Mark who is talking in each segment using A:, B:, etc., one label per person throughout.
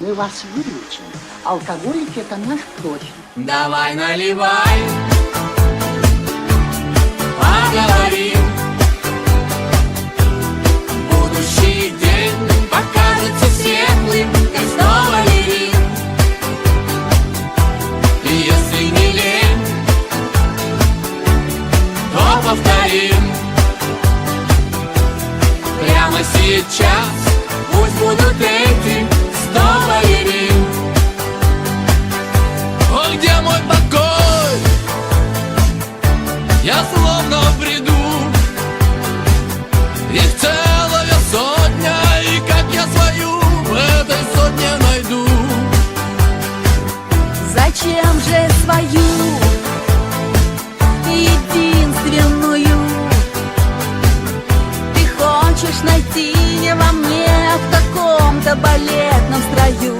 A: Мы вас вылечим. Алкоголики — это наш профиль.
B: Давай наливай, поговорим. Будущий день покажется светлым, как снова лирим. И если не лень, то повторим. Прямо сейчас пусть будут эти 100 балерин. О, где мой покой? Я словно в бреду. Их целая сотня, и как я свою в этой сотне найду?
C: Зачем же свою единственную ты хочешь найти не во мне, а в каком-то балетном строю?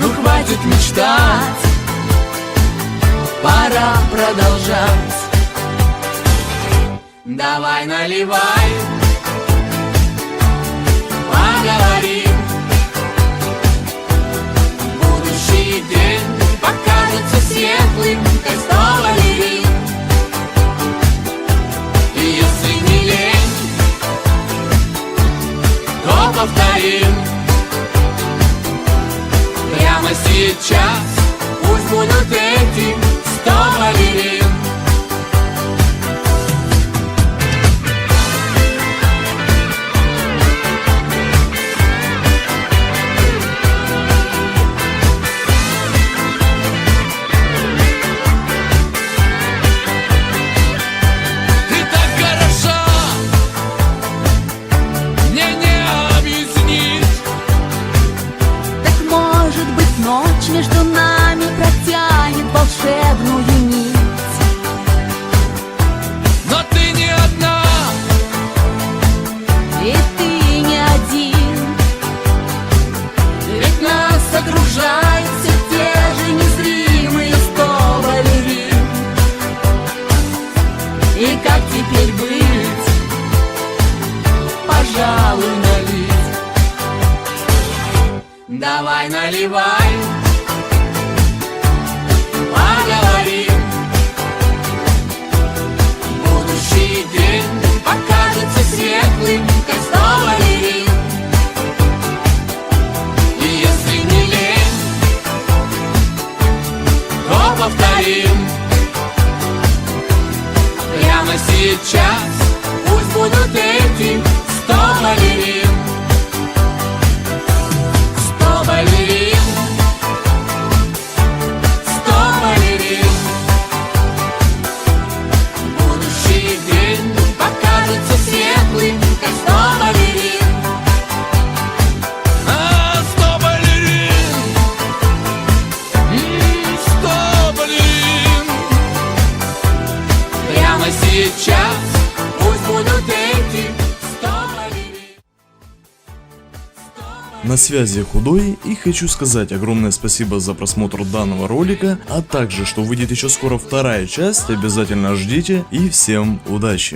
B: Ну хватит мечтать, пора продолжать. Давай наливай, поговорим. Будущий день покажется светлым, как снова лирим. И если не лень, то повторим. Прямо сейчас пусть будут эти 100 балерин. Ты так хороша, мне не объяснить.
C: Так может быть ночь между нами протянет волшебную нить.
B: Но ты не одна,
C: И ты не один,
B: ведь нас окружают все те же незримые 100 балерин.
C: и как теперь быть?
B: Пожалуй, налить. Давай наливай, поговорим. Будущий день покажется светлым, как снова лирим. И если не лень, то повторим. Прямо сейчас пусть будут эти 100 балерин. 100 балерин, 100 балерин. Будущий день покажется светлым, как 100 балерин. 100 балерин, 100 балерин. Прямо сейчас пусть будут эти 100 балерин.
D: На связи Худой, и хочу сказать огромное спасибо за просмотр данного ролика, а также, что выйдет еще скоро вторая часть, обязательно ждите, и всем удачи!